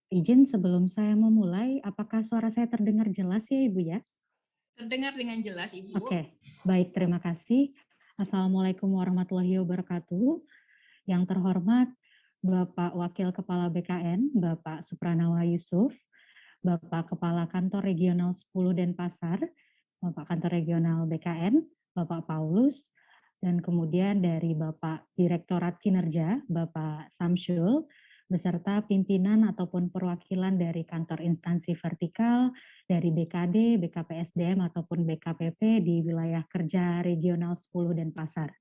Izin sebelum saya memulai, apakah suara saya terdengar jelas ya Ibu ya? Terdengar dengan jelas, Ibu. Oke, baik, terima kasih. Assalamualaikum warahmatullahi wabarakatuh. Yang terhormat Bapak Wakil Kepala BKN, Bapak Supranawa Yusuf, Bapak Kepala Kantor Regional 10 Denpasar, Bapak Kantor Regional BKN, Bapak Paulus, dan kemudian dari Bapak Direktorat Kinerja, Bapak Samsyul, beserta pimpinan ataupun perwakilan dari kantor instansi vertikal, dari BKD, BKPSDM, ataupun BKPP di wilayah kerja regional 10 Denpasar.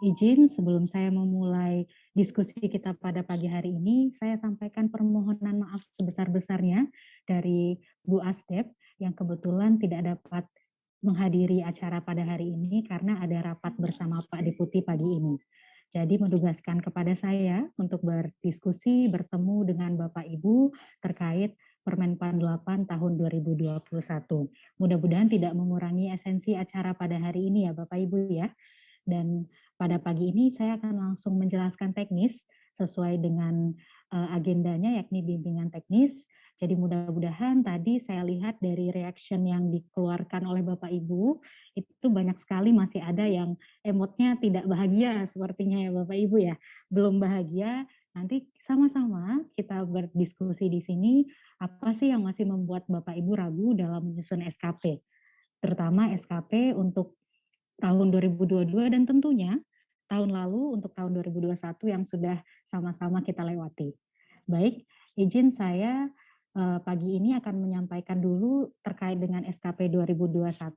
Izin sebelum saya memulai diskusi kita pada pagi hari ini, saya sampaikan permohonan maaf sebesar-besarnya dari Bu Asdep yang kebetulan tidak dapat menghadiri acara pada hari ini karena ada rapat bersama Pak Deputi pagi ini. Jadi menugaskan kepada saya untuk berdiskusi, bertemu dengan Bapak Ibu terkait Permenpan 8 tahun 2021. Mudah-mudahan tidak mengurangi esensi acara pada hari ini ya Bapak Ibu ya. Dan pada pagi ini saya akan langsung menjelaskan teknis sesuai dengan agendanya yakni bimbingan teknis. Jadi mudah-mudahan tadi saya lihat dari reaction yang dikeluarkan oleh Bapak Ibu itu banyak sekali masih ada yang emotnya tidak bahagia sepertinya ya Bapak Ibu ya. Belum bahagia, nanti sama-sama kita berdiskusi di sini apa sih yang masih membuat Bapak Ibu ragu dalam menyusun SKP. Terutama SKP untuk tahun 2022 dan tentunya tahun lalu untuk tahun 2021 yang sudah sama-sama kita lewati. Baik, izin saya pagi ini akan menyampaikan dulu terkait dengan SKP 2021.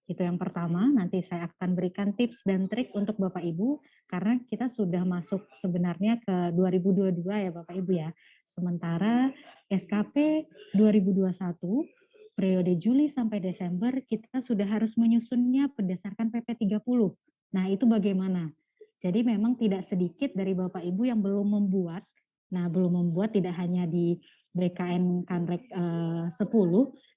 Itu yang pertama, nanti saya akan berikan tips dan trik untuk Bapak Ibu, karena kita sudah masuk sebenarnya ke 2022 ya Bapak Ibu ya. Sementara SKP 2021 periode Juli sampai Desember kita sudah harus menyusunnya berdasarkan PP 30. Nah, itu bagaimana? Jadi memang tidak sedikit dari Bapak Ibu yang belum membuat. Nah, belum membuat tidak hanya di BKN Kanrek 10,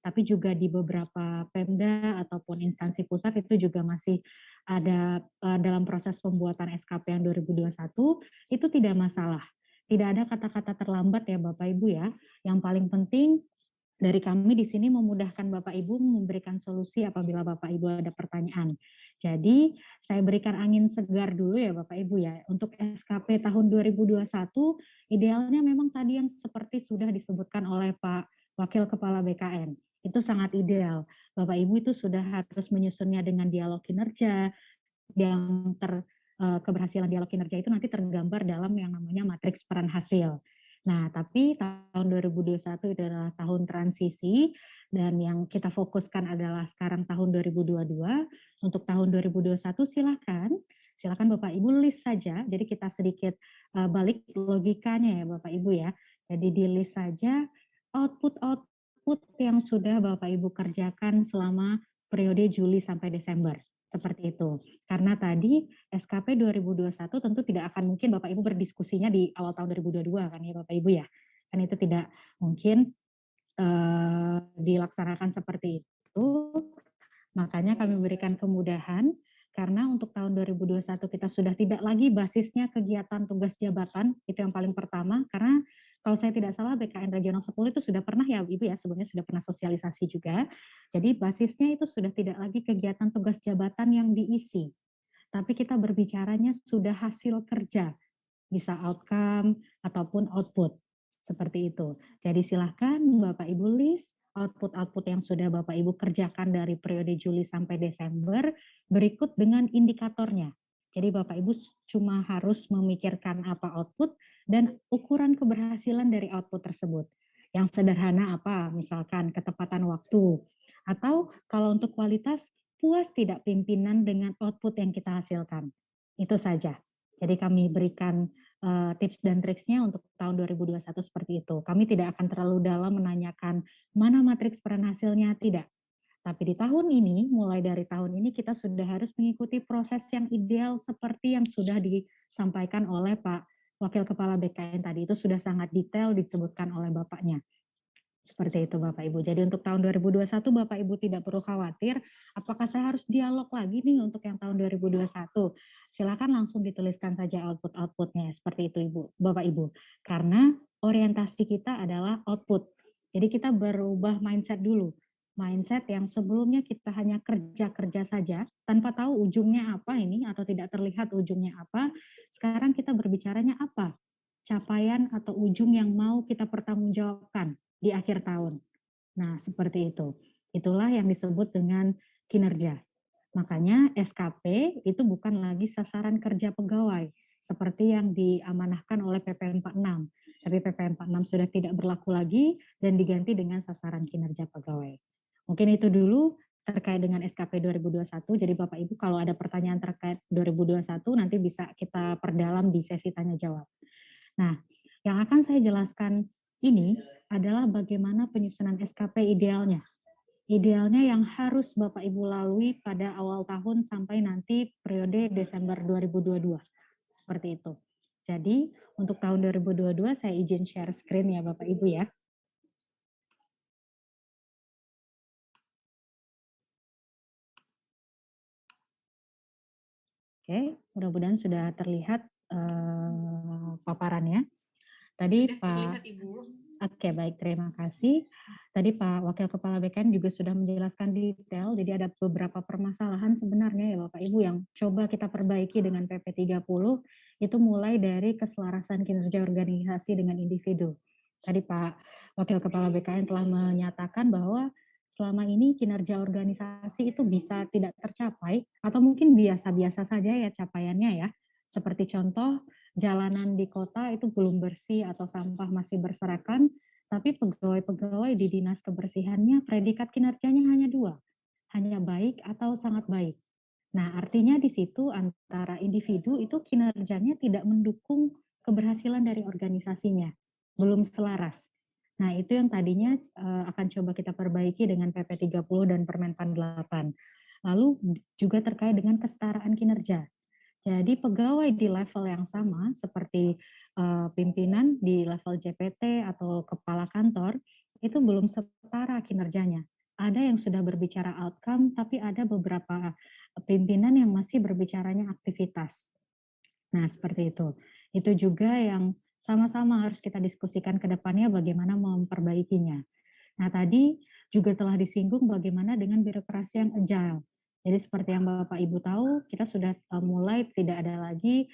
tapi juga di beberapa Pemda ataupun instansi pusat itu juga masih ada dalam proses pembuatan SKP yang 2021, itu tidak masalah. Tidak ada kata-kata terlambat ya Bapak Ibu ya. Yang paling penting dari kami di sini memudahkan Bapak Ibu memberikan solusi apabila Bapak Ibu ada pertanyaan. Jadi saya berikan angin segar dulu ya Bapak Ibu ya. Untuk SKP tahun 2021 idealnya memang tadi yang seperti sudah disebutkan oleh Pak Wakil Kepala BKN. Itu sangat ideal. Bapak Ibu itu sudah harus menyusunnya dengan dialog kinerja yang keberhasilan dialog kinerja itu nanti tergambar dalam yang namanya matriks peran hasil. Nah, tapi tahun 2021 itu adalah tahun transisi dan yang kita fokuskan adalah sekarang tahun 2022. Untuk tahun 2021 silakan Bapak Ibu list saja. Jadi kita sedikit balik logikanya ya Bapak Ibu ya. Jadi di list saja output yang sudah Bapak Ibu kerjakan selama periode Juli sampai Desember. Seperti itu. Karena tadi SKP 2021 tentu tidak akan mungkin Bapak Ibu berdiskusinya di awal tahun 2022 kan ya Bapak Ibu ya. Kan itu tidak mungkin dilaksanakan seperti itu. Makanya kami berikan kemudahan karena untuk tahun 2021 kita sudah tidak lagi basisnya kegiatan tugas jabatan, itu yang paling pertama, karena kalau saya tidak salah BKN Regional 10 itu sudah pernah ya Ibu ya, sebelumnya sudah pernah sosialisasi juga. Jadi basisnya itu sudah tidak lagi kegiatan tugas jabatan yang diisi, tapi kita berbicaranya sudah hasil kerja, bisa outcome ataupun output, seperti itu. Jadi silahkan Bapak Ibu list output-output yang sudah Bapak Ibu kerjakan dari periode Juli sampai Desember berikut dengan indikatornya. Jadi Bapak Ibu cuma harus memikirkan apa output dan ukuran keberhasilan dari output tersebut. Yang sederhana apa? Misalkan ketepatan waktu. Atau kalau untuk kualitas, puas tidak pimpinan dengan output yang kita hasilkan. Itu saja. Jadi kami berikan tips dan triksnya untuk tahun 2021 seperti itu. Kami tidak akan terlalu dalam menanyakan mana matriks peran hasilnya, tidak. Tapi di tahun ini, mulai dari tahun ini kita sudah harus mengikuti proses yang ideal seperti yang sudah disampaikan oleh Pak Wakil Kepala BKN tadi. Itu sudah sangat detail disebutkan oleh Bapaknya. Seperti itu Bapak Ibu. Jadi untuk tahun 2021 Bapak Ibu tidak perlu khawatir, apakah saya harus dialog lagi nih untuk yang tahun 2021? Silakan langsung dituliskan saja output-outputnya seperti itu Ibu, Bapak Ibu. Karena orientasi kita adalah output. Jadi kita berubah mindset dulu. Mindset yang sebelumnya kita hanya kerja-kerja saja tanpa tahu ujungnya apa ini atau tidak terlihat ujungnya apa. Sekarang kita berbicaranya apa? Capaian atau ujung yang mau kita pertanggungjawabkan di akhir tahun. Nah, seperti itu. Itulah yang disebut dengan kinerja. Makanya SKP itu bukan lagi sasaran kerja pegawai seperti yang diamanahkan oleh PP 46. Tapi PP 46 sudah tidak berlaku lagi dan diganti dengan sasaran kinerja pegawai. Mungkin itu dulu terkait dengan SKP 2021. Jadi Bapak Ibu kalau ada pertanyaan terkait 2021 nanti bisa kita perdalam di sesi tanya jawab. Nah, yang akan saya jelaskan ini adalah bagaimana penyusunan SKP idealnya. Idealnya yang harus Bapak Ibu lalui pada awal tahun sampai nanti periode Desember 2022. Seperti itu. Jadi untuk tahun 2022 saya izin share screen ya Bapak Ibu ya. Oke, mudah-mudahan sudah terlihat paparannya. Tadi Sudah Pak terlihat Ibu. Oke, baik, terima kasih. Tadi Pak Wakil Kepala BKN juga sudah menjelaskan detail, jadi ada beberapa permasalahan sebenarnya ya Bapak Ibu yang coba kita perbaiki dengan PP 30, itu mulai dari keselarasan kinerja organisasi dengan individu. Tadi Pak Wakil Kepala BKN telah menyatakan bahwa selama ini kinerja organisasi itu bisa tidak tercapai, atau mungkin biasa-biasa saja ya capaiannya ya. Seperti contoh, jalanan di kota itu belum bersih atau sampah masih berserakan, tapi pegawai-pegawai di dinas kebersihannya predikat kinerjanya hanya 2, hanya baik atau sangat baik. Nah, artinya di situ antara individu itu kinerjanya tidak mendukung keberhasilan dari organisasinya, belum selaras. Nah, itu yang tadinya akan coba kita perbaiki dengan PP 30 dan Permenpan 8. Lalu juga terkait dengan kesetaraan kinerja. Jadi pegawai di level yang sama seperti pimpinan di level JPT atau kepala kantor itu belum setara kinerjanya. Ada yang sudah berbicara outcome, tapi ada beberapa pimpinan yang masih berbicaranya aktivitas. Nah, seperti itu. Itu juga yang sama-sama harus kita diskusikan ke depannya bagaimana memperbaikinya. Nah, tadi juga telah disinggung bagaimana dengan birokrasi yang agile. Jadi seperti yang Bapak Ibu tahu, kita sudah mulai tidak ada lagi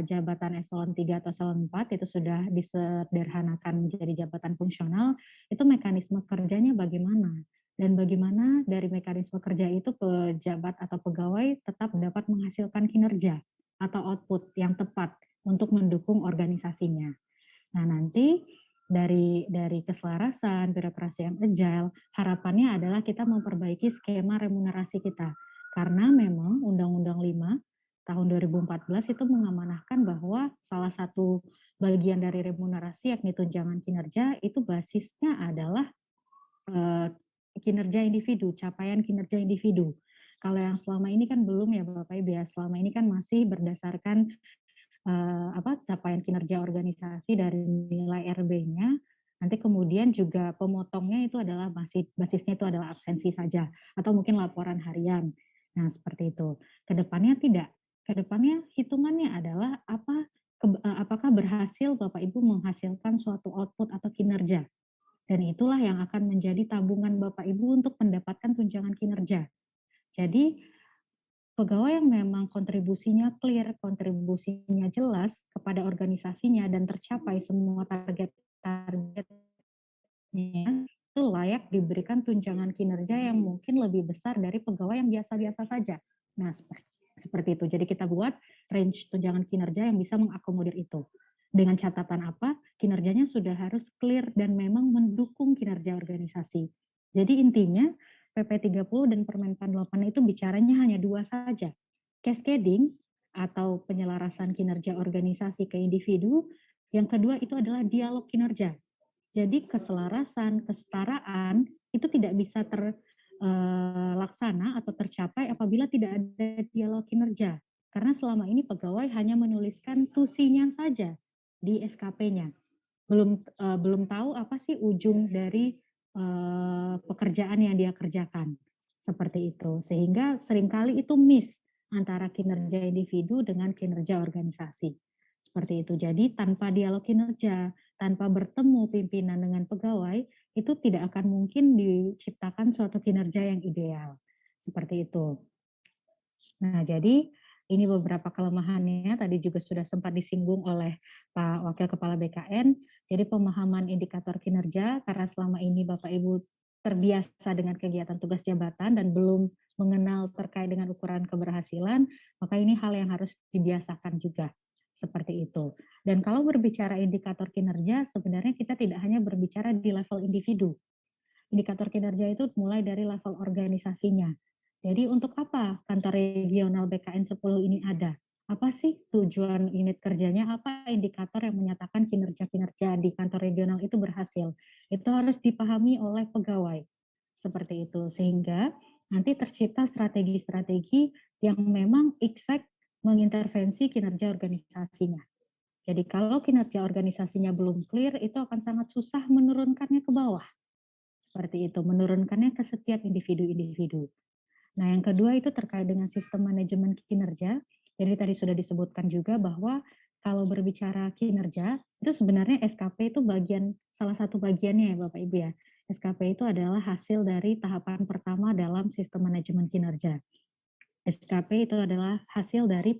jabatan eselon 3 atau eselon 4 itu sudah disederhanakan menjadi jabatan fungsional. Itu mekanisme kerjanya bagaimana? Dan bagaimana dari mekanisme kerja itu pejabat atau pegawai tetap dapat menghasilkan kinerja atau output yang tepat untuk mendukung organisasinya. Nah, nanti dari keselarasan, birokrasi yang agile, harapannya adalah kita memperbaiki skema remunerasi kita. Karena memang Undang-Undang 5 tahun 2014 itu mengamanahkan bahwa salah satu bagian dari remunerasi yakni tunjangan kinerja itu basisnya adalah kinerja individu, capaian kinerja individu. Kalau yang selama ini kan belum ya Bapak Ibu ya, selama ini kan masih berdasarkan capaian kinerja organisasi dari nilai RB-nya, nanti kemudian juga pemotongnya itu adalah basisnya itu adalah absensi saja atau mungkin laporan harian. Nah, seperti itu. Kedepannya tidak. Kedepannya hitungannya adalah apakah berhasil Bapak Ibu menghasilkan suatu output atau kinerja. Dan itulah yang akan menjadi tabungan Bapak Ibu untuk mendapatkan tunjangan kinerja. Jadi pegawai yang memang kontribusinya clear, kontribusinya jelas kepada organisasinya dan tercapai semua target-targetnya, itu layak diberikan tunjangan kinerja yang mungkin lebih besar dari pegawai yang biasa-biasa saja. Nah, seperti itu. Jadi kita buat range tunjangan kinerja yang bisa mengakomodir itu. Dengan catatan apa? Kinerjanya sudah harus clear dan memang mendukung kinerja organisasi. Jadi intinya PP 30 dan Permenpan 8 itu bicaranya hanya 2 saja. Cascading atau penyelarasan kinerja organisasi ke individu, yang kedua itu adalah dialog kinerja. Jadi keselarasan, kesetaraan itu tidak bisa terlaksana atau tercapai apabila tidak ada dialog kinerja. Karena selama ini pegawai hanya menuliskan tusinya saja di SKP-nya. belum tahu apa sih ujung dari pekerjaan yang dia kerjakan. Seperti itu. Sehingga seringkali itu miss antara kinerja individu dengan kinerja organisasi. Seperti itu. Jadi tanpa dialog kinerja, tanpa bertemu pimpinan dengan pegawai, itu tidak akan mungkin diciptakan suatu kinerja yang ideal. Seperti itu. Nah, jadi ini beberapa kelemahannya tadi juga sudah sempat disinggung oleh Pak Wakil Kepala BKN. Jadi pemahaman indikator kinerja karena selama ini Bapak Ibu terbiasa dengan kegiatan tugas jabatan dan belum mengenal terkait dengan ukuran keberhasilan, maka ini hal yang harus dibiasakan juga. Seperti itu. Dan kalau berbicara indikator kinerja, sebenarnya kita tidak hanya berbicara di level individu, indikator kinerja itu mulai dari level organisasinya. Jadi untuk apa kantor regional BKN 10 ini ada? Apa sih tujuan unit kerjanya? Apa indikator yang menyatakan kinerja-kinerja di kantor regional itu berhasil? Itu harus dipahami oleh pegawai. Seperti itu. Sehingga nanti tercipta strategi-strategi yang memang exact mengintervensi kinerja organisasinya. Jadi kalau kinerja organisasinya belum clear, itu akan sangat susah menurunkannya ke bawah. Seperti itu, menurunkannya ke setiap individu-individu. Nah, yang kedua itu terkait dengan sistem manajemen kinerja. Jadi tadi sudah disebutkan juga bahwa kalau berbicara kinerja, itu sebenarnya SKP itu salah satu bagiannya ya Bapak Ibu ya. SKP itu adalah hasil dari tahapan pertama dalam sistem manajemen kinerja. SKP itu adalah hasil dari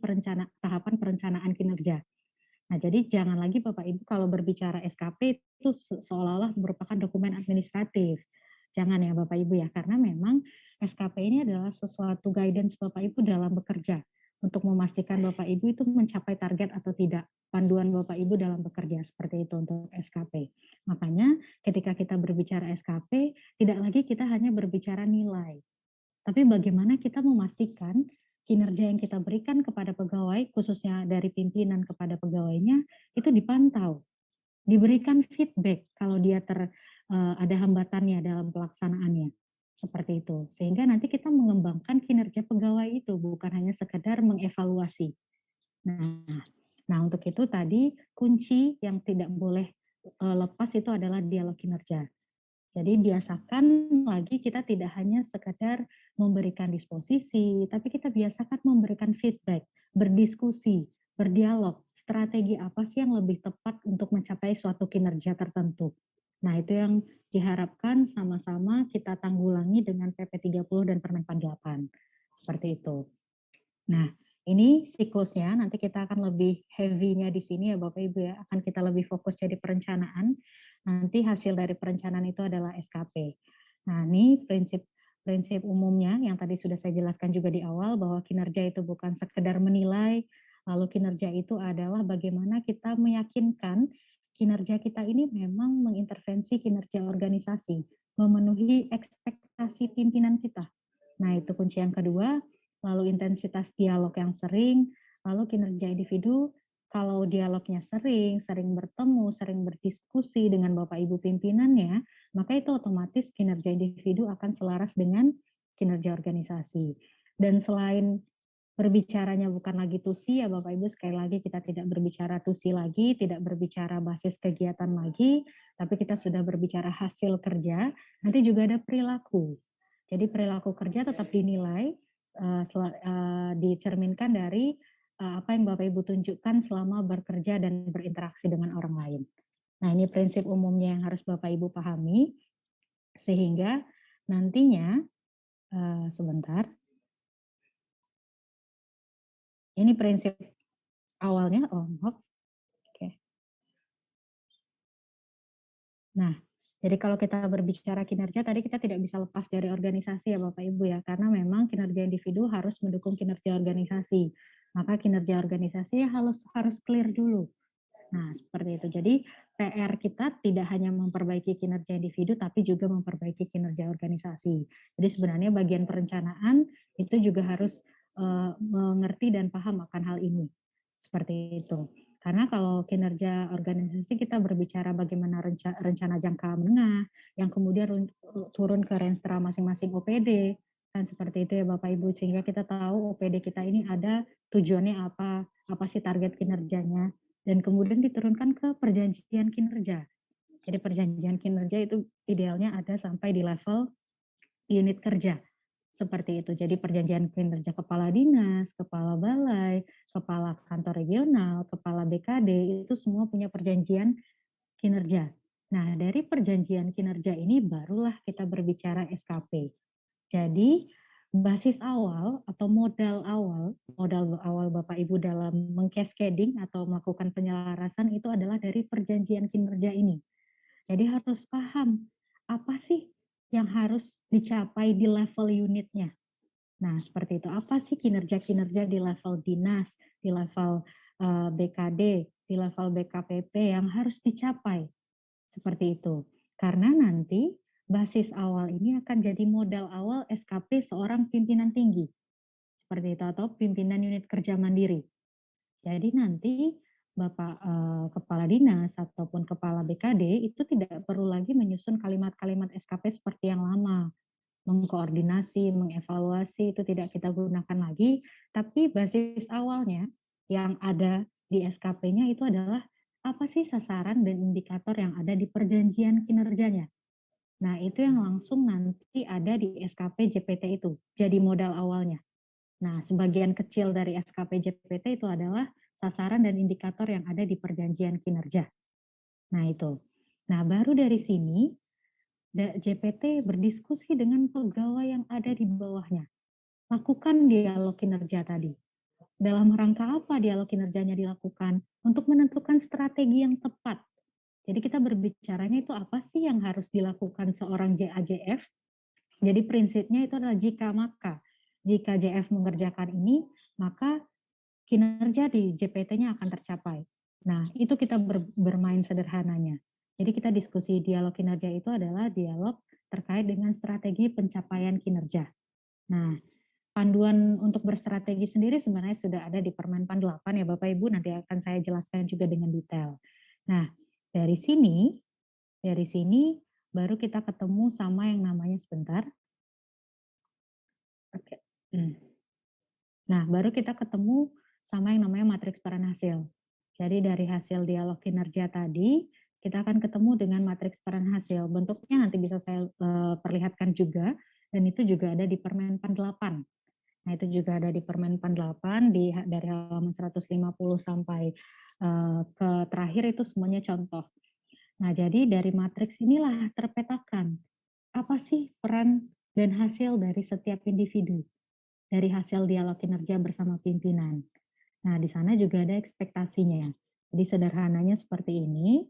tahapan perencanaan kinerja. Nah, jadi jangan lagi Bapak Ibu kalau berbicara SKP itu seolah-olah merupakan dokumen administratif. Jangan ya Bapak Ibu ya, karena memang SKP ini adalah sesuatu guidance Bapak Ibu dalam bekerja untuk memastikan Bapak Ibu itu mencapai target atau tidak. Panduan Bapak Ibu dalam bekerja seperti itu untuk SKP. Makanya ketika kita berbicara SKP, tidak lagi kita hanya berbicara nilai, tapi bagaimana kita memastikan kinerja yang kita berikan kepada pegawai, khususnya dari pimpinan kepada pegawainya, itu dipantau, diberikan feedback kalau dia ada hambatannya dalam pelaksanaannya. Seperti itu. Sehingga nanti kita mengembangkan kinerja pegawai itu, bukan hanya sekedar mengevaluasi. Nah, nah untuk itu tadi kunci yang tidak boleh lepas itu adalah dialog kinerja. Jadi biasakan lagi kita tidak hanya sekedar memberikan disposisi, tapi kita biasakan memberikan feedback, berdiskusi, berdialog, strategi apa sih yang lebih tepat untuk mencapai suatu kinerja tertentu. Nah itu yang diharapkan sama-sama kita tanggulangi dengan PP 30 dan Permen 48. Seperti itu. Nah, ini siklusnya, nanti kita akan lebih heavy-nya di sini ya Bapak Ibu ya, akan kita lebih fokus jadi perencanaan, nanti hasil dari perencanaan itu adalah SKP. Nah, ini prinsip umumnya yang tadi sudah saya jelaskan juga di awal, bahwa kinerja itu bukan sekedar menilai, lalu kinerja itu adalah bagaimana kita meyakinkan kinerja kita ini memang mengintervensi kinerja organisasi, memenuhi ekspektasi pimpinan kita. Nah, itu kunci yang kedua. Lalu intensitas dialog yang sering, lalu kinerja individu, kalau dialognya sering bertemu, sering berdiskusi dengan Bapak Ibu pimpinannya, maka itu otomatis kinerja individu akan selaras dengan kinerja organisasi. Dan selain berbicaranya bukan lagi tusi ya Bapak Ibu, sekali lagi kita tidak berbicara tusi lagi, tidak berbicara basis kegiatan lagi, tapi kita sudah berbicara hasil kerja, nanti juga ada perilaku. Jadi perilaku kerja tetap dinilai, dicerminkan dari apa yang Bapak Ibu tunjukkan selama bekerja dan berinteraksi dengan orang lain. Nah, ini prinsip umumnya yang harus Bapak Ibu pahami, sehingga nantinya, sebentar, ini prinsip awalnya, maaf, oke. Nah, jadi kalau kita berbicara kinerja, tadi kita tidak bisa lepas dari organisasi ya Bapak Ibu ya, karena memang kinerja individu harus mendukung kinerja organisasi. Maka kinerja organisasi harus clear dulu. Nah, seperti itu. Jadi PR kita tidak hanya memperbaiki kinerja individu, tapi juga memperbaiki kinerja organisasi. Jadi sebenarnya bagian perencanaan itu juga harus mengerti dan paham akan hal ini. Seperti itu. Karena kalau kinerja organisasi kita berbicara bagaimana rencana jangka menengah, yang kemudian turun ke renstra masing-masing OPD, kan seperti itu ya Bapak Ibu, sehingga kita tahu OPD kita ini ada tujuannya apa sih target kinerjanya. dan kemudian diturunkan ke perjanjian kinerja. Jadi perjanjian kinerja itu idealnya ada sampai di level unit kerja. Seperti itu. Jadi perjanjian kinerja kepala dinas, kepala balai, kepala kantor regional, kepala BKD itu semua punya perjanjian kinerja. Nah, dari perjanjian kinerja ini barulah kita berbicara SKP. Jadi, basis awal atau modal awal Bapak Ibu dalam mengcascading atau melakukan penyelarasan itu adalah dari perjanjian kinerja ini. Jadi harus paham apa sih yang harus dicapai di level unitnya. Nah, seperti itu. Apa sih kinerja-kinerja di level dinas, di level BKD, di level BKPP yang harus dicapai? Seperti itu. Karena nanti basis awal ini akan jadi modal awal SKP seorang pimpinan tinggi. Seperti itu, atau pimpinan unit kerja mandiri. Jadi nanti Bapak Kepala Dinas ataupun Kepala BKD itu tidak perlu lagi menyusun kalimat-kalimat SKP seperti yang lama. Mengkoordinasi, mengevaluasi itu tidak kita gunakan lagi, tapi basis awalnya yang ada di SKP-nya itu adalah apa sih sasaran dan indikator yang ada di perjanjian kinerjanya. Nah, itu yang langsung nanti ada di SKP JPT itu, jadi modal awalnya. Nah, sebagian kecil dari SKP JPT itu adalah sasaran dan indikator yang ada di perjanjian kinerja. Nah, itu. Nah, baru dari sini JPT berdiskusi dengan pegawai yang ada di bawahnya. Lakukan dialog kinerja tadi. Dalam rangka apa dialog kinerjanya dilakukan? Untuk menentukan strategi yang tepat. Jadi kita berbicaranya itu apa sih yang harus dilakukan seorang JAJF. Jadi prinsipnya itu adalah jika maka. Jika JF mengerjakan ini, maka kinerja di JPT-nya akan tercapai. Nah, itu kita bermain sederhananya. Jadi kita diskusi dialog kinerja itu adalah dialog terkait dengan strategi pencapaian kinerja. Nah, panduan untuk berstrategi sendiri sebenarnya sudah ada di Permenpan 8 ya Bapak Ibu, nanti akan saya jelaskan juga dengan detail. Nah, dari sini baru kita ketemu sama yang namanya sebentar. Oke. Nah, baru kita ketemu sama yang namanya matriks peran hasil. Jadi dari hasil dialog kinerja tadi, kita akan ketemu dengan matriks peran hasil. Bentuknya nanti bisa saya perlihatkan juga, dan itu juga ada di Permenpan 8. Nah, itu juga ada di Permenpan 8, dari halaman 150 sampai ke terakhir itu semuanya contoh. Nah, jadi dari matriks inilah terpetakan, apa sih peran dan hasil dari setiap individu dari hasil dialog kinerja bersama pimpinan. Nah, di sana juga ada ekspektasinya. Jadi sederhananya seperti ini.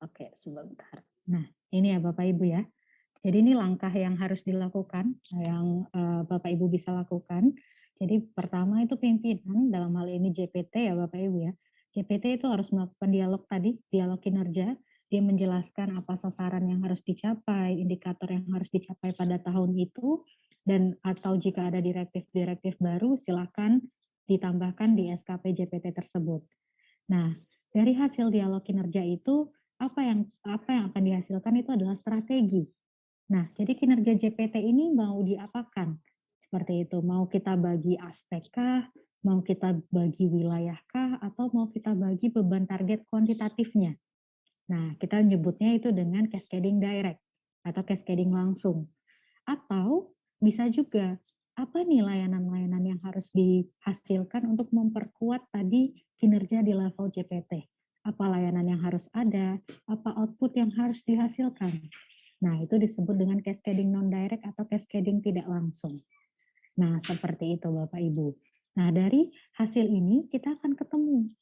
Oke, sebentar. Nah, ini ya Bapak Ibu ya. Jadi ini langkah yang harus dilakukan, yang Bapak Ibu bisa lakukan. Jadi pertama itu pimpinan, dalam hal ini JPT ya Bapak Ibu ya. JPT itu harus melakukan dialog tadi, dialog kinerja. Dia menjelaskan apa sasaran yang harus dicapai, indikator yang harus dicapai pada tahun itu, dan atau jika ada direktif-direktif baru silakan ditambahkan di SKP JPT tersebut. Nah, dari hasil dialog kinerja itu apa yang akan dihasilkan itu adalah strategi. Nah, jadi kinerja JPT ini mau diapakan? Seperti itu, mau kita bagi aspek kah, mau kita bagi wilayah kah, atau mau kita bagi beban target kuantitatifnya. Nah, kita nyebutnya itu dengan cascading direct atau cascading langsung. Atau bisa juga, apa nih layanan-layanan yang harus dihasilkan untuk memperkuat tadi kinerja di level JPT? Apa layanan yang harus ada? Apa output yang harus dihasilkan? Nah, itu disebut dengan cascading non-direct atau cascading tidak langsung. Nah, seperti itu Bapak Ibu. Nah, dari hasil ini kita akan ketemu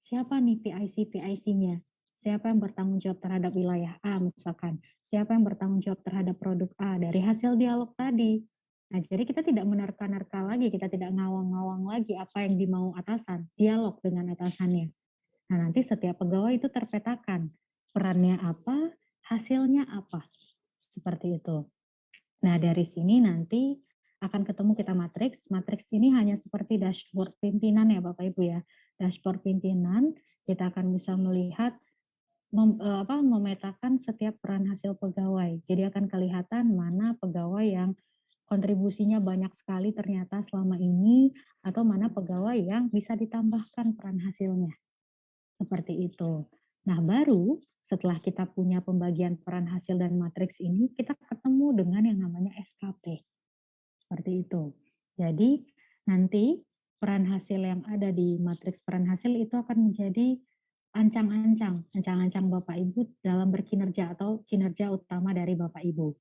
siapa nih PIC-PIC-nya. Siapa yang bertanggung jawab terhadap wilayah A misalkan. Siapa yang bertanggung jawab terhadap produk A dari hasil dialog tadi. Nah, jadi kita tidak menerka-nerka lagi, kita tidak ngawang-ngawang lagi apa yang dimau atasan, dialog dengan atasannya. Nah, nanti setiap pegawai itu terpetakan perannya apa, hasilnya apa. Seperti itu. Nah, dari sini nanti akan ketemu kita matriks. Matriks ini hanya seperti dashboard pimpinan ya Bapak Ibu ya. Dashboard pimpinan, kita akan bisa melihat memetakan setiap peran hasil pegawai. Jadi akan kelihatan mana pegawai yang kontribusinya banyak sekali ternyata selama ini, atau mana pegawai yang bisa ditambahkan peran hasilnya. Seperti itu. Nah, baru setelah kita punya pembagian peran hasil dan matriks ini, kita ketemu dengan yang namanya SKP. Seperti itu. Jadi, nanti peran hasil yang ada di matriks peran hasil itu akan menjadi ancang-ancang Bapak Ibu dalam berkinerja atau kinerja utama dari Bapak Ibu.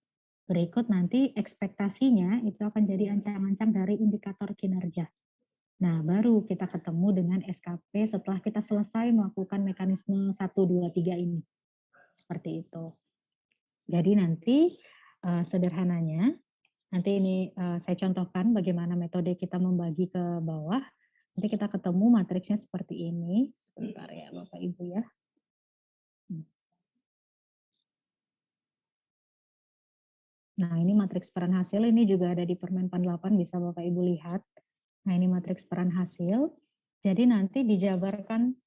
Berikut nanti ekspektasinya itu akan jadi ancang-ancang dari indikator kinerja. Nah, baru kita ketemu dengan SKP setelah kita selesai melakukan mekanisme 1, 2, 3 ini. Seperti itu. Jadi nanti sederhananya, nanti ini saya contohkan bagaimana metode kita membagi ke bawah. Nanti kita ketemu matriksnya seperti ini. Sebentar ya Bapak Ibu ya. Nah, ini matriks peran hasil, ini juga ada di Permen-Pan 8, bisa Bapak Ibu lihat. Nah, ini matriks peran hasil. Jadi nanti dijabarkan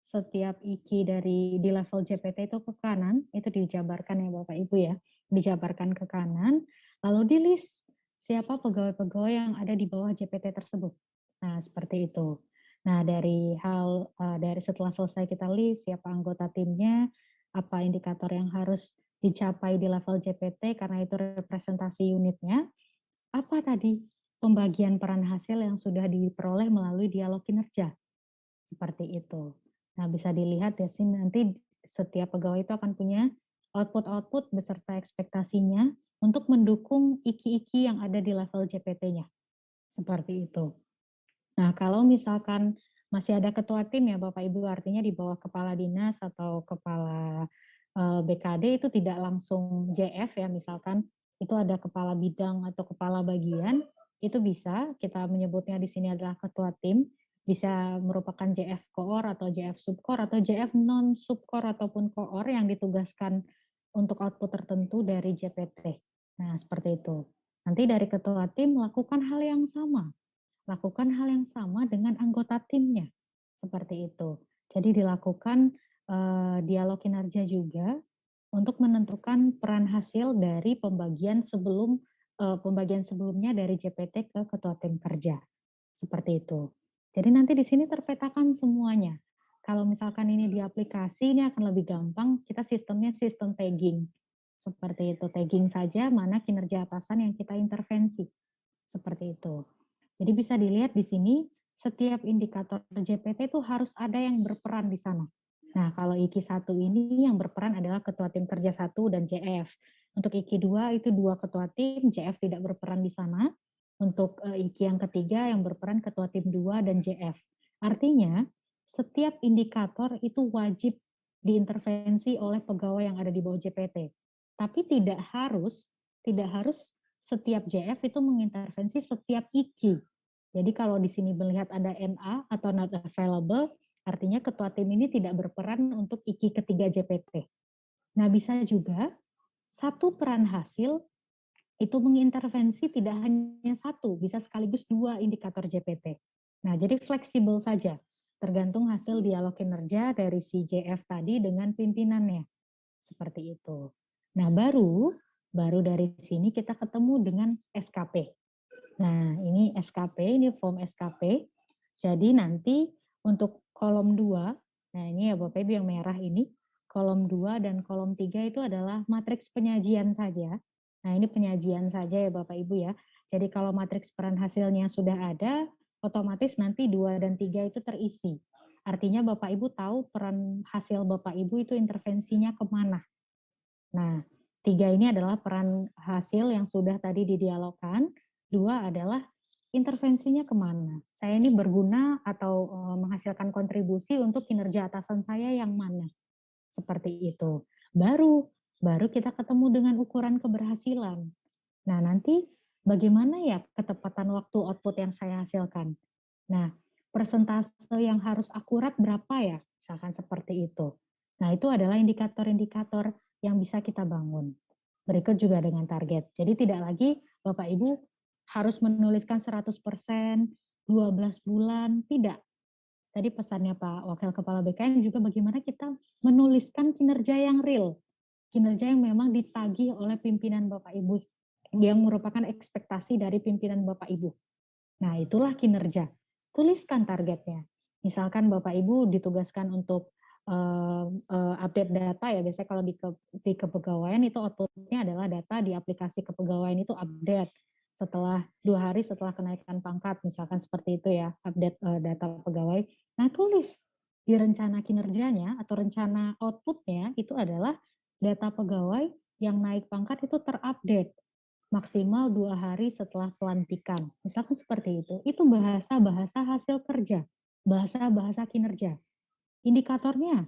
setiap IKI di level JPT itu ke kanan, itu dijabarkan ya Bapak Ibu ya. Dijabarkan ke kanan, lalu di list siapa pegawai-pegawai yang ada di bawah JPT tersebut. Nah, seperti itu. Nah, dari setelah selesai kita list siapa anggota timnya, apa indikator yang harus dicapai di level JPT karena itu representasi unitnya, apa tadi pembagian peran hasil yang sudah diperoleh melalui dialog kinerja. Seperti itu. Nah, bisa dilihat ya sih nanti setiap pegawai itu akan punya output-output beserta ekspektasinya untuk mendukung IKI-IKI yang ada di level JPT-nya. Seperti itu. Nah, kalau misalkan masih ada ketua tim ya Bapak Ibu, artinya di bawah kepala dinas atau kepala BKD itu tidak langsung JF ya, misalkan itu ada kepala bidang atau kepala bagian, itu bisa kita menyebutnya di sini adalah ketua tim, bisa merupakan JF Koor atau JF Subkoor atau JF non Subkoor ataupun Koor yang ditugaskan untuk output tertentu dari JPT. Nah, seperti itu. Nanti dari ketua tim melakukan hal yang sama, lakukan hal yang sama dengan anggota timnya. Seperti itu. Jadi dilakukan dialog kinerja juga untuk menentukan peran hasil dari pembagian sebelumnya dari JPT ke ketua tim kerja. Seperti itu. Jadi nanti di sini terpetakan semuanya. Kalau misalkan ini di aplikasi, ini akan lebih gampang. Kita sistemnya sistem tagging. Seperti itu, tagging saja mana kinerja atasan yang kita intervensi. Seperti itu. Jadi bisa dilihat di sini, setiap indikator JPT itu harus ada yang berperan di sana. Nah, kalau IKI 1 ini yang berperan adalah Ketua Tim Kerja 1 dan JF. Untuk IKI 2 itu 2 ketua tim, JF tidak berperan di sana. Untuk IKI yang ketiga yang berperan Ketua Tim 2 dan JF. Artinya, setiap indikator itu wajib diintervensi oleh pegawai yang ada di bawah JPT. Tapi tidak harus setiap JF itu mengintervensi setiap IKI. Jadi kalau di sini melihat ada NA atau not available, artinya ketua tim ini tidak berperan untuk IKI ketiga JPT. Nah, bisa juga satu peran hasil itu mengintervensi tidak hanya satu, bisa sekaligus 2 indikator JPT. Nah, jadi fleksibel saja, tergantung hasil dialog kinerja dari si JF tadi dengan pimpinannya. Seperti itu. Nah, baru dari sini kita ketemu dengan SKP. Nah, ini SKP, ini form SKP. Jadi nanti untuk kolom 2, nah ini ya Bapak Ibu yang merah ini, kolom 2 dan kolom 3 itu adalah matriks penyajian saja. Nah, ini penyajian saja ya Bapak Ibu ya. Jadi kalau matriks peran hasilnya sudah ada, otomatis nanti 2 dan 3 itu terisi. Artinya Bapak Ibu tahu peran hasil Bapak Ibu itu intervensinya kemana. Nah, 3 ini adalah peran hasil yang sudah tadi didialogkan. 2 adalah intervensinya kemana. Saya ini berguna atau menghasilkan kontribusi untuk kinerja atasan saya yang mana. Seperti itu. Baru kita ketemu dengan ukuran keberhasilan. Nah, nanti bagaimana ya ketepatan waktu output yang saya hasilkan. Nah, persentase yang harus akurat berapa ya? Misalkan seperti itu. Nah, itu adalah indikator-indikator yang bisa kita bangun. Berikut juga dengan target. Jadi tidak lagi Bapak Ibu harus menuliskan 100%, 12 bulan, tidak. Tadi pesannya Pak Wakil Kepala BKN juga bagaimana kita menuliskan kinerja yang real. Kinerja yang memang ditagih oleh pimpinan Bapak Ibu yang merupakan ekspektasi dari pimpinan Bapak Ibu. Nah, itulah kinerja. Tuliskan targetnya. Misalkan Bapak Ibu ditugaskan untuk update data ya, biasanya kalau di kepegawaian itu outputnya adalah data di aplikasi kepegawaian itu update setelah 2 hari setelah kenaikan pangkat, misalkan seperti itu ya, update data pegawai. Nah, tulis di rencana kinerjanya atau rencana outputnya itu adalah data pegawai yang naik pangkat itu terupdate maksimal 2 hari setelah pelantikan. Misalkan seperti itu bahasa-bahasa hasil kerja, bahasa-bahasa kinerja. Indikatornya,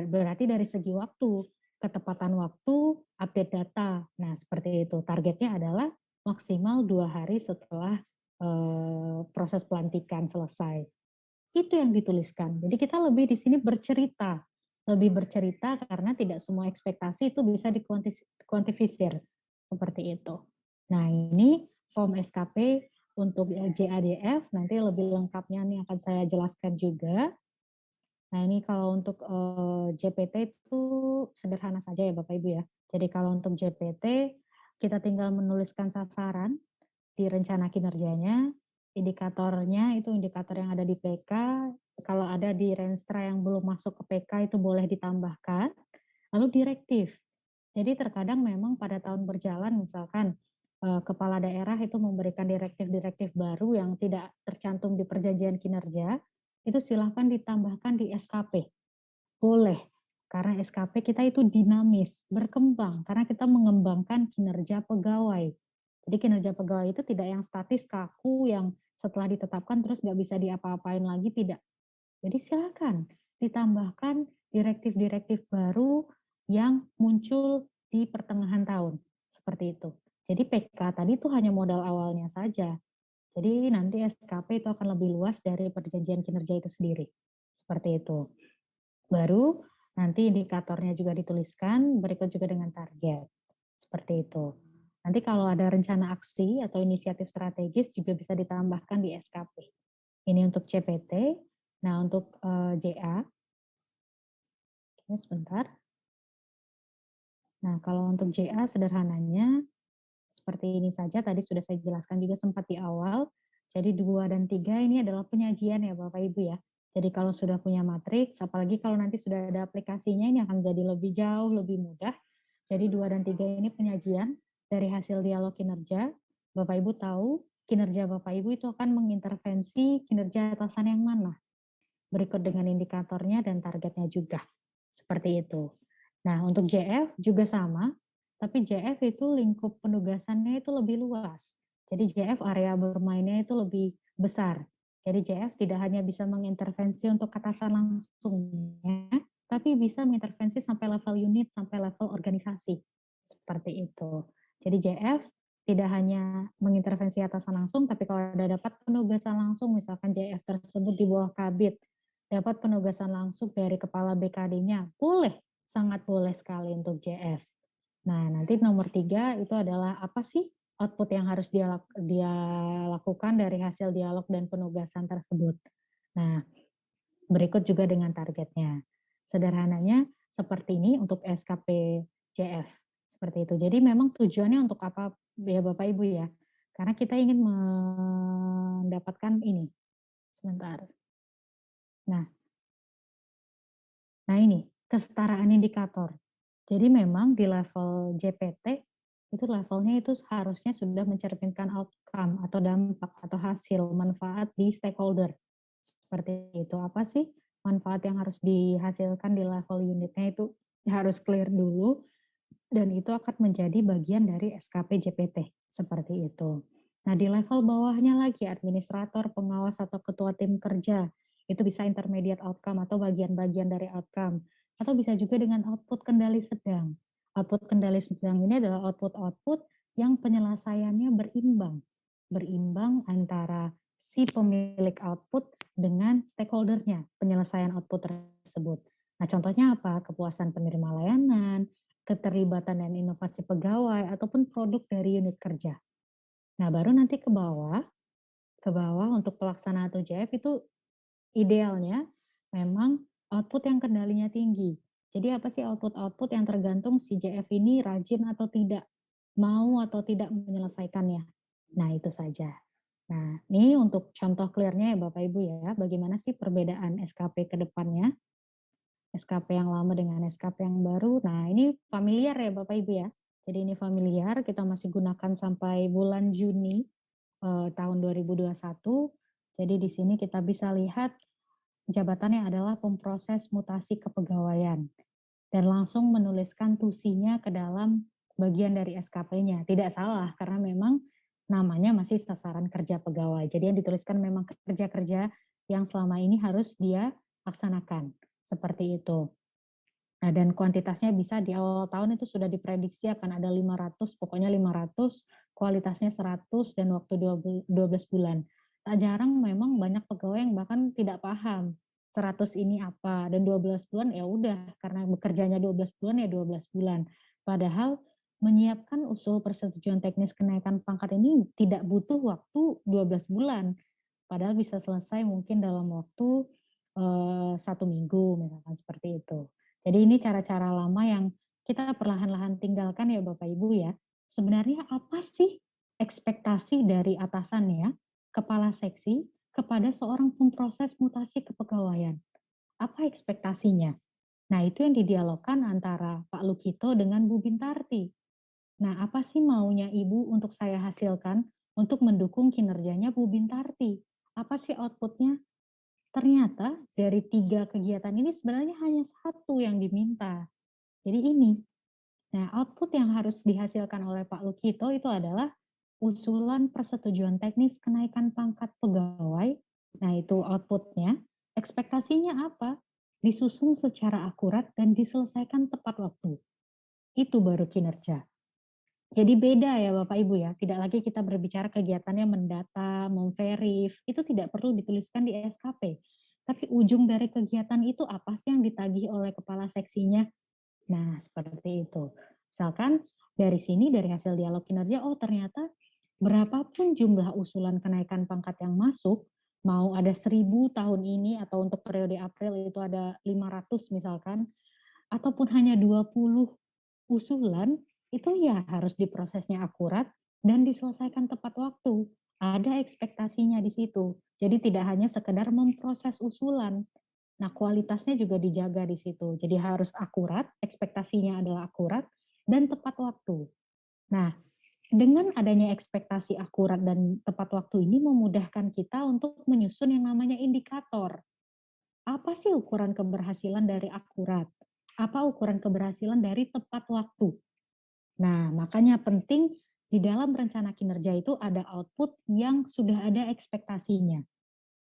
berarti dari segi waktu, ketepatan waktu, update data. Nah, seperti itu. Targetnya adalah maksimal 2 hari setelah proses pelantikan selesai. Itu yang dituliskan. Jadi kita lebih di sini bercerita, lebih bercerita karena tidak semua ekspektasi itu bisa dikuantifisir seperti itu. Nah, ini form SKP untuk JADF nanti lebih lengkapnya nih akan saya jelaskan juga. Nah, ini kalau untuk JPT itu sederhana saja ya Bapak Ibu ya. Jadi kalau untuk JPT kita tinggal menuliskan sasaran di rencana kinerjanya, indikatornya itu indikator yang ada di PK, kalau ada di Renstra yang belum masuk ke PK itu boleh ditambahkan, lalu direktif. Jadi terkadang memang pada tahun berjalan misalkan kepala daerah itu memberikan direktif-direktif baru yang tidak tercantum di perjanjian kinerja, itu silahkan ditambahkan di SKP. Boleh, karena SKP kita itu dinamis, berkembang, karena kita mengembangkan kinerja pegawai. Jadi kinerja pegawai itu tidak yang statis, kaku, yang setelah ditetapkan terus nggak bisa diapa-apain lagi, tidak. Jadi silakan ditambahkan direktif-direktif baru yang muncul di pertengahan tahun, seperti itu. Jadi PK tadi itu hanya modal awalnya saja. Jadi nanti SKP itu akan lebih luas dari perjanjian kinerja itu sendiri. Seperti itu. Baru nanti indikatornya juga dituliskan, berikut juga dengan target. Seperti itu. Nanti kalau ada rencana aksi atau inisiatif strategis juga bisa ditambahkan di SKP. Ini untuk CPT. Nah, untuk JA, oke, sebentar. Nah, kalau untuk JA sederhananya seperti ini saja, tadi sudah saya jelaskan juga sempat di awal. Jadi 2 dan 3 ini adalah penyajian ya Bapak Ibu ya. Jadi kalau sudah punya matriks, apalagi kalau nanti sudah ada aplikasinya, ini akan jadi lebih jauh, lebih mudah. Jadi 2 dan 3 ini penyajian dari hasil dialog kinerja. Bapak Ibu tahu kinerja Bapak Ibu itu akan mengintervensi kinerja atasan yang mana. Berikut dengan indikatornya dan targetnya juga. Seperti itu. Nah, untuk JF juga sama, tapi JF itu lingkup penugasannya itu lebih luas. Jadi JF area bermainnya itu lebih besar. Jadi JF tidak hanya bisa mengintervensi untuk atasan langsungnya, tapi bisa mengintervensi sampai level unit, sampai level organisasi. Seperti itu. Jadi JF tidak hanya mengintervensi atasan langsung, tapi kalau ada dapat penugasan langsung, misalkan JF tersebut di bawah kabit, dapat penugasan langsung dari kepala BKD-nya, boleh, sangat boleh sekali untuk JF. Nah, nanti nomor 3 itu adalah apa sih output yang harus dia lakukan dari hasil dialog dan penugasan tersebut. Nah, berikut juga dengan targetnya. Sederhananya seperti ini untuk SKP JF. Seperti itu. Jadi memang tujuannya untuk apa ya Bapak Ibu ya? Karena kita ingin mendapatkan ini. Sebentar. Nah, ini kesetaraan indikator. Jadi memang di level JPT itu levelnya itu harusnya sudah mencerminkan outcome atau dampak atau hasil manfaat di stakeholder. Seperti itu. Apa sih manfaat yang harus dihasilkan di level unitnya itu harus clear dulu dan itu akan menjadi bagian dari SKP JPT. Seperti itu. Nah, di level bawahnya lagi administrator, pengawas atau ketua tim kerja. Itu bisa intermediate outcome atau bagian-bagian dari outcome. Atau bisa juga dengan output kendali sedang. Output kendali sedang ini adalah output-output yang penyelesaiannya berimbang. Berimbang antara si pemilik output dengan stakeholdernya, penyelesaian output tersebut. Nah, contohnya apa? Kepuasan penerima layanan, keterlibatan dan inovasi pegawai, ataupun produk dari unit kerja. Nah, baru nanti ke bawah untuk pelaksana atau JF itu idealnya memang output yang kendalinya tinggi. Jadi apa sih output-output yang tergantung si JF ini rajin atau tidak. mau atau tidak menyelesaikannya. Nah, itu saja. Nah, ini untuk contoh clear-nya ya Bapak Ibu ya, bagaimana sih perbedaan SKP ke depannya, SKP yang lama dengan SKP yang baru. Nah, ini familiar ya Bapak Ibu ya. Jadi ini familiar, kita masih gunakan sampai bulan Juni tahun 2021. Jadi di sini kita bisa lihat jabatannya adalah pemproses mutasi kepegawaian dan langsung menuliskan tusinya ke dalam bagian dari SKP-nya. Tidak salah karena memang namanya masih sasaran kerja pegawai. Jadi yang dituliskan memang kerja-kerja yang selama ini harus dia laksanakan. Seperti itu. Nah, dan kuantitasnya bisa di awal tahun itu sudah diprediksi akan ada 500, pokoknya 500, kualitasnya 100 dan waktu 12 bulan. Tak jarang memang banyak pegawai yang bahkan tidak paham 100 ini apa dan 12 bulan ya udah karena bekerjanya 12 bulan ya 12 bulan. Padahal menyiapkan usul persetujuan teknis kenaikan pangkat ini tidak butuh waktu 12 bulan. Padahal bisa selesai mungkin dalam waktu 1 minggu misalkan seperti itu. Jadi ini cara-cara lama yang kita perlahan-lahan tinggalkan ya Bapak Ibu ya. Sebenarnya apa sih ekspektasi dari atasannya, kepala seksi, kepada seorang pemproses mutasi kepegawaian? Apa ekspektasinya? Nah itu yang didialogkan antara Pak Lukito dengan Bu Bintarti. Nah apa sih maunya Ibu untuk saya hasilkan untuk mendukung kinerjanya Bu Bintarti? Apa sih outputnya? Ternyata dari 3 kegiatan ini sebenarnya hanya satu yang diminta. Jadi ini. Nah, output yang harus dihasilkan oleh Pak Lukito itu adalah usulan persetujuan teknis kenaikan pangkat pegawai. Nah, itu outputnya. Ekspektasinya apa? Disusun secara akurat dan diselesaikan tepat waktu. Itu baru kinerja. Jadi beda ya Bapak Ibu ya, tidak lagi kita berbicara kegiatannya mendata, memverif, itu tidak perlu dituliskan di SKP. Tapi ujung dari kegiatan itu apa sih yang ditagih oleh kepala seksinya? Nah, seperti itu. Misalkan dari sini, dari hasil dialog kinerja, oh ternyata berapapun jumlah usulan kenaikan pangkat yang masuk, mau ada 1.000 tahun ini atau untuk periode April itu ada 500 misalkan, ataupun hanya 20 usulan, itu ya harus diprosesnya akurat dan diselesaikan tepat waktu. Ada ekspektasinya di situ. Jadi tidak hanya sekedar memproses usulan. Nah, kualitasnya juga dijaga di situ. Jadi harus akurat, ekspektasinya adalah akurat dan tepat waktu. Nah, dengan adanya ekspektasi akurat dan tepat waktu ini memudahkan kita untuk menyusun yang namanya indikator. Apa sih ukuran keberhasilan dari akurat? Apa ukuran keberhasilan dari tepat waktu? Nah, makanya penting di dalam rencana kinerja itu ada output yang sudah ada ekspektasinya.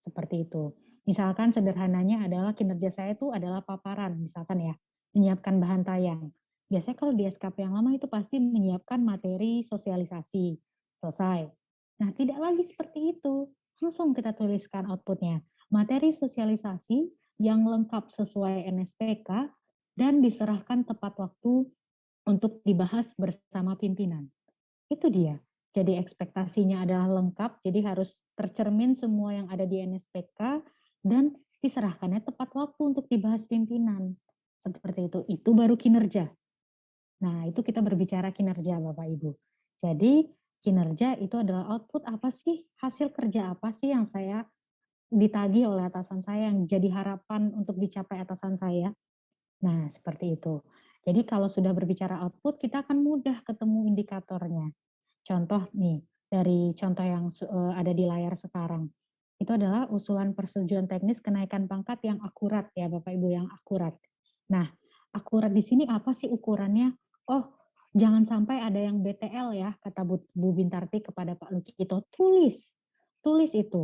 Seperti itu. Misalkan sederhananya adalah kinerja saya itu adalah paparan, misalkan ya, menyiapkan bahan tayang. Biasanya kalau di SKP yang lama itu pasti menyiapkan materi sosialisasi. Selesai. Nah, tidak lagi seperti itu. Langsung kita tuliskan outputnya. Materi sosialisasi yang lengkap sesuai NSPK dan diserahkan tepat waktu untuk dibahas bersama pimpinan. Itu dia. Jadi ekspektasinya adalah lengkap, jadi harus tercermin semua yang ada di NSPK dan diserahkannya tepat waktu untuk dibahas pimpinan. Seperti itu. Itu baru kinerja. Nah, itu kita berbicara kinerja Bapak Ibu. Jadi kinerja itu adalah output apa sih, hasil kerja apa sih yang saya ditagih oleh atasan saya, yang jadi harapan untuk dicapai atasan saya. Nah, seperti itu. Jadi kalau sudah berbicara output, kita akan mudah ketemu indikatornya. Contoh nih, dari contoh yang ada di layar sekarang. Itu adalah usulan persetujuan teknis kenaikan pangkat yang akurat ya Bapak Ibu, yang akurat. Nah, akurat di sini apa sih ukurannya? Oh, jangan sampai ada yang BTL ya, kata Bu Bintarti kepada Pak Lukito. Tulis itu.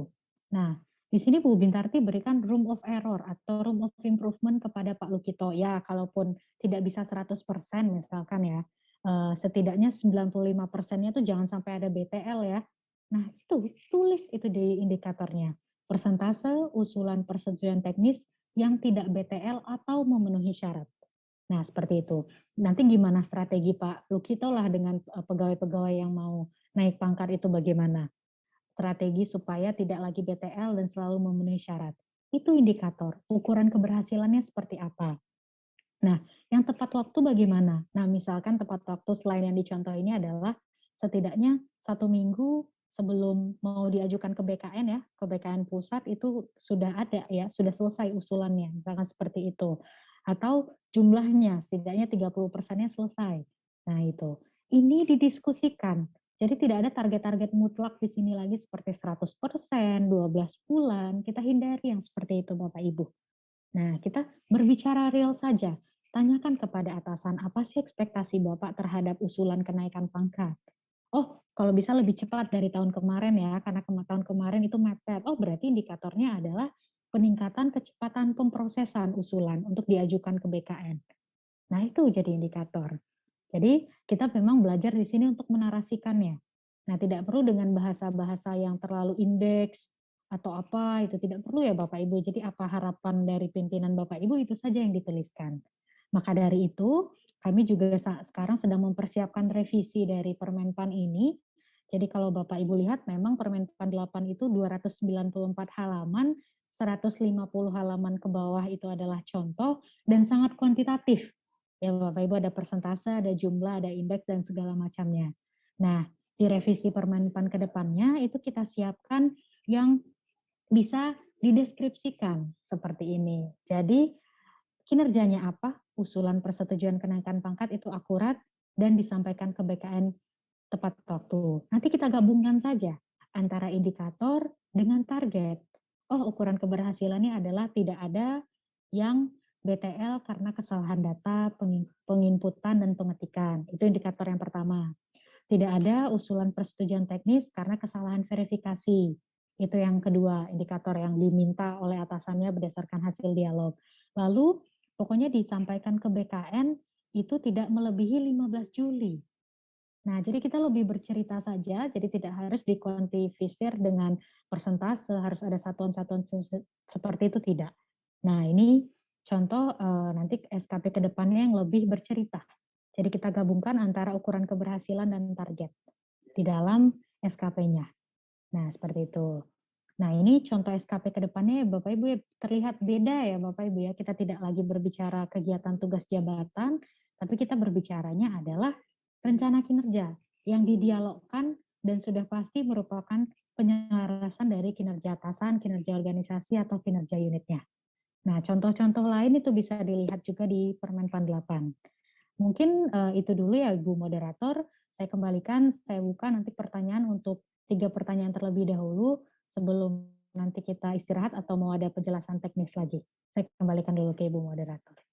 Nah, di sini Bu Bintarti berikan room of error atau room of improvement kepada Pak Lukito. Ya, kalaupun tidak bisa 100% misalkan ya, setidaknya 95%-nya tuh jangan sampai ada BTL ya. Nah, itu tulis itu di indikatornya. Persentase usulan persetujuan teknis yang tidak BTL atau memenuhi syarat. Nah, seperti itu. Nanti gimana strategi Pak Lukito lah dengan pegawai-pegawai yang mau naik pangkat itu bagaimana? Strategi supaya tidak lagi BTL dan selalu memenuhi syarat. Itu indikator. Ukuran keberhasilannya seperti apa? Nah, yang tepat waktu bagaimana? Nah, misalkan tepat waktu selain yang dicontoh ini adalah setidaknya 1 minggu sebelum mau diajukan ke BKN ya, ke BKN pusat itu sudah ada ya, sudah selesai usulannya, misalkan seperti itu. Atau jumlahnya setidaknya 30%-nya selesai. Nah, itu. Ini didiskusikan. Jadi tidak ada target-target mutlak di sini lagi seperti 100%, 12 bulan. Kita hindari yang seperti itu Bapak Ibu. Nah, kita berbicara real saja. Tanyakan kepada atasan, apa sih ekspektasi Bapak terhadap usulan kenaikan pangkat? Oh, kalau bisa lebih cepat dari tahun kemarin ya, karena tahun kemarin itu mepet. Oh, berarti indikatornya adalah peningkatan kecepatan pemrosesan usulan untuk diajukan ke BKN. Nah, itu jadi indikator. Jadi, kita memang belajar di sini untuk menarasikannya. Nah, tidak perlu dengan bahasa-bahasa yang terlalu indeks atau apa, itu tidak perlu ya Bapak Ibu. Jadi, apa harapan dari pimpinan Bapak Ibu, itu saja yang dituliskan. Maka dari itu, kami juga sekarang sedang mempersiapkan revisi dari Permenpan ini. Jadi, kalau Bapak Ibu lihat, memang Permenpan 8 itu 294 halaman, 150 halaman ke bawah itu adalah contoh, dan sangat kuantitatif. Ya Bapak Ibu ada persentase, ada jumlah, ada indeks dan segala macamnya. Nah, di revisi Permenpan ke depannya itu kita siapkan yang bisa dideskripsikan seperti ini. Jadi kinerjanya apa? Usulan persetujuan kenaikan pangkat itu akurat dan disampaikan ke BKN tepat waktu. Nanti kita gabungkan saja antara indikator dengan target. Oh, ukuran keberhasilannya adalah tidak ada yang BTL karena kesalahan data, penginputan, dan pengetikan. Itu indikator yang pertama. Tidak ada usulan persetujuan teknis karena kesalahan verifikasi. Itu yang kedua, indikator yang diminta oleh atasannya berdasarkan hasil dialog. Lalu, pokoknya disampaikan ke BKN itu tidak melebihi 15 Juli. Nah, jadi kita lebih bercerita saja, jadi tidak harus dikuantifisir dengan persentase, harus ada satuan-satuan seperti itu, tidak. Nah, ini contoh nanti SKP ke depannya yang lebih bercerita. Jadi kita gabungkan antara ukuran keberhasilan dan target di dalam SKP-nya. Nah, seperti itu. Nah, ini contoh SKP ke depannya ya Bapak Ibu ya, terlihat beda ya Bapak Ibu ya. Kita tidak lagi berbicara kegiatan tugas jabatan, tapi kita berbicaranya adalah rencana kinerja yang didialogkan dan sudah pasti merupakan penyelarasan dari kinerja atasan, kinerja organisasi, atau kinerja unitnya. Nah, contoh-contoh lain itu bisa dilihat juga di Permenpan 8. Mungkin itu dulu ya Ibu Moderator. Saya kembalikan, saya buka nanti pertanyaan untuk 3 pertanyaan terlebih dahulu sebelum nanti kita istirahat atau mau ada penjelasan teknis lagi. Saya kembalikan dulu ke Ibu Moderator.